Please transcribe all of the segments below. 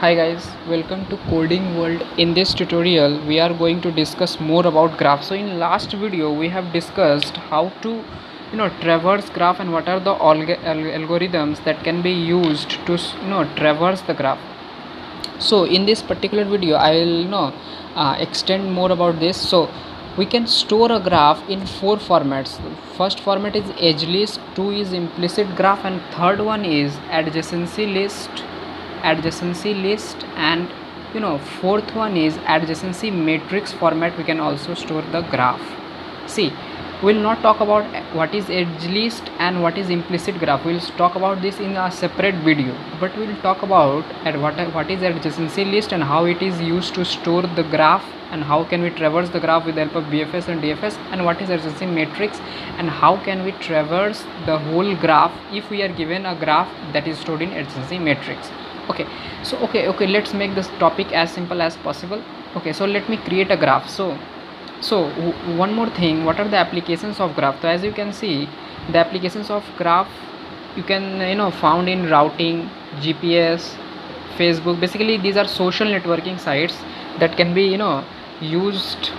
Hi guys, welcome to Coding World. In this tutorial we are going to discuss more about graph. So in last video we have discussed how to traverse graph and what are the algorithms that can be used to traverse the graph. So in this particular video I will extend more about this. So we can store a graph in four formats. First format is edge list, two is implicit graph, and third one is adjacency list, and fourth one is adjacency matrix format. We can also store the graph. See, we'll not talk about what is edge list and what is implicit graph. We'll talk about this in a separate video, but we'll talk about what is adjacency list and how it is used to store the graph, and how can we traverse the graph with the help of BFS and DFS, and what is adjacency matrix, and how can we traverse the whole graph if we are given a graph that is stored in adjacency matrix. Okay, so okay, let's make this topic as simple as possible. Okay, so let me create a graph. So one more thing, what are the applications of graph? So as you can see, the applications of graph you can found in routing, GPS, Facebook. Basically these are social networking sites that can be used.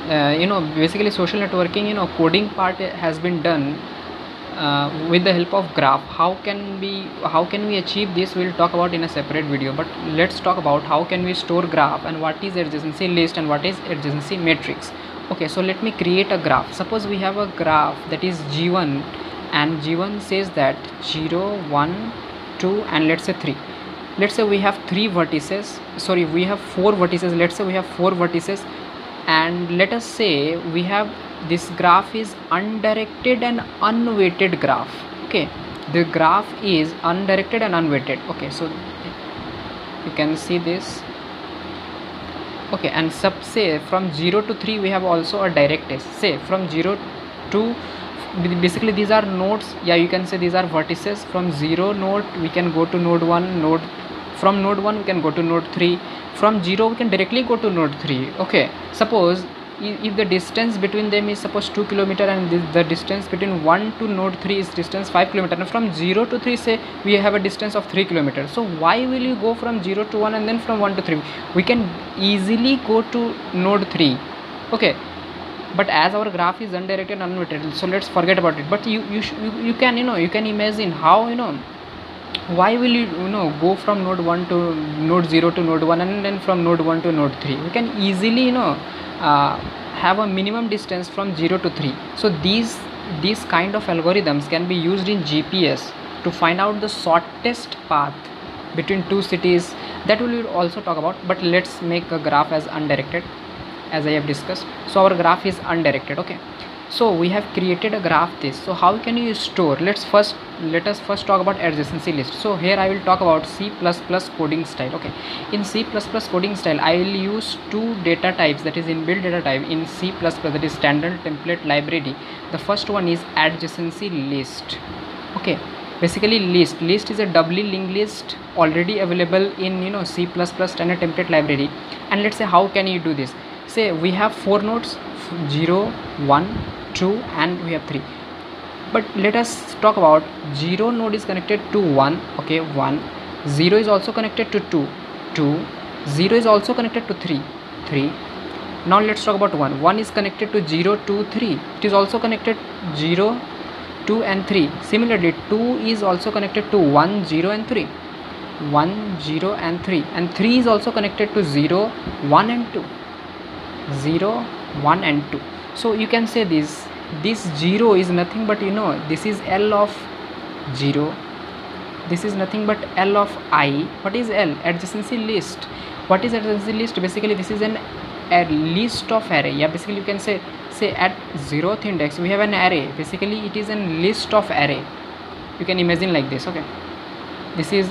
Basically social networking coding part has been done with the help of graph. How can we achieve this? We'll talk about in a separate video, but let's talk about how can we store graph and what is adjacency list and what is adjacency matrix. Okay, so let me create a graph. Suppose we have a graph that is G1, and G1 says that 0 1 2 and let's say 3. Let's say we have we have 4 vertices. Let's say we have 4 vertices, and let us say we have this graph is undirected and unweighted graph. Okay, the graph is undirected and unweighted. Okay, so you can see this. Okay, and say from 0 to 3 we have also a direct test. Say from 0 to, basically these are nodes. Yeah, you can say these are vertices. From 0 node we can go to node 1, from node 1 we can go to node 3, from 0 we can directly go to node 3. Okay, suppose if the distance between them is suppose 2 kilometer, and the distance between 1 to node 3 is distance 5 kilometer, and from 0 to 3 say we have a distance of 3 kilometers. So why will you go from 0 to 1 and then from 1 to 3? We can easily go to node 3. Okay, but as our graph is undirected and unweighted, so let's forget about it. But you can you can imagine how why will you go from node 1 to node 0 to node 1 and then from node 1 to node 3. We can easily have a minimum distance from 0 to 3. So these kind of algorithms can be used in GPS to find out the shortest path between two cities. That will also talk about, but let's make a graph as undirected, as I have discussed. So our graph is undirected. Okay, so we have created a graph this. So how can you store? Let us first talk about adjacency list. So here I will talk about C++ coding style. Okay, in C++ coding style I will use two data types, that is inbuilt data type in C++, that is standard template library. The first one is adjacency list. Okay, basically list is a doubly linked list already available in C++ standard template library. And let's say how can you do this? Say we have 4 nodes, 0 1 2 and we have 3, but let us talk about 0 node is connected to 1. Okay, 1. 0 is also connected to 2. 0 is also connected to 3. Now let's talk about 1 is connected to 0 2 3. It is also connected 0 2 and 3. Similarly 2 is also connected to 1 0 and 3. 1 0 and 3, and 3 is also connected to 0 1 and 2. 0 1 and 2. So you can say this 0 is nothing but this is L of 0, this is nothing but L of I. What is L? Adjacency list. What is adjacency list? Basically this is a list of array. Yeah, basically you can say at 0th index we have an array. Basically it is a list of array. You can imagine like this. Okay, this is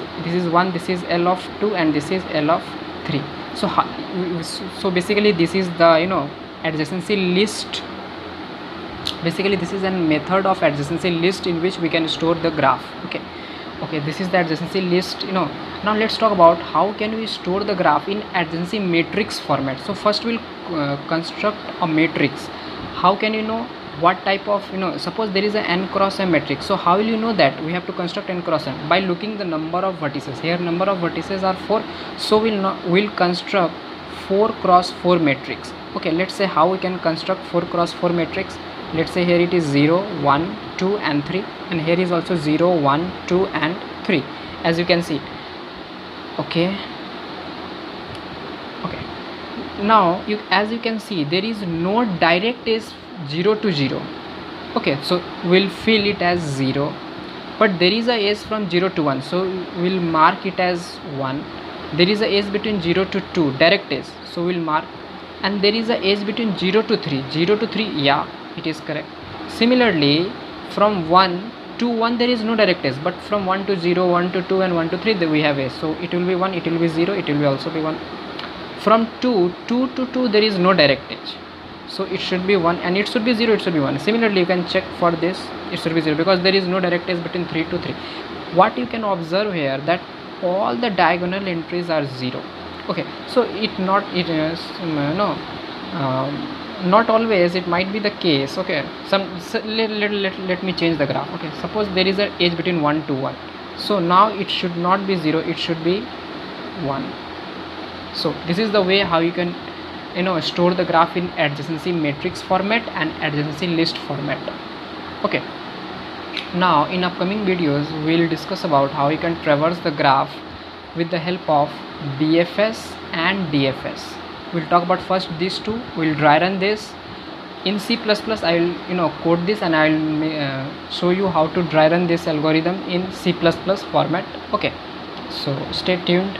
1, this is L of 2 and this is L of 3. So basically this is the adjacency list. Basically this is a method of adjacency list in which we can store the graph. Okay, this is the adjacency list. Now let's talk about how can we store the graph in adjacency matrix format. So first we'll construct a matrix. How can what type of, suppose there is a n cross m matrix. So how will you know that? We have to construct n cross m by looking the number of vertices. Here number of vertices are 4, so we'll construct 4 cross 4 matrix. Okay, let's say how we can construct 4 cross 4 matrix. Let's say here it is 0 1 2 and 3, and here is also 0 1 2 and 3, as you can see. Okay, now as you can see, there is no direct edge 0 to 0. Okay, so we'll fill it as 0, but there is a edge from 0 to 1, so we'll mark it as 1. There is a edge between 0 to 2, direct edge, so we'll mark. And there is a edge between 0 to 3. 0 to 3, yeah, it is correct. Similarly, from 1 to 1 there is no direct edge, but from 1 to 0, 1 to 2 and 1 to 3 we have edge, so it will be 1, it will be 0, it will be also be 1. From 2 to 2 there is no direct edge, so it should be 1, and it should be 0, it should be 1. Similarly, you can check for this, it should be 0 because there is no direct edge between 3 to 3. What you can observe here, that all the diagonal entries are 0. Okay, so not always it might be the case. Okay, let me change the graph. Okay, suppose there is an edge between 1 to 1, so now it should not be 0, it should be 1. So this is the way how you can store the graph in adjacency matrix format and adjacency list format. Okay, now in upcoming videos we'll discuss about how you can traverse the graph with the help of BFS and DFS. We'll talk about first these two. We'll dry run this in C++. I will code this, and I will show you how to dry run this algorithm in C++ format. Okay, so stay tuned.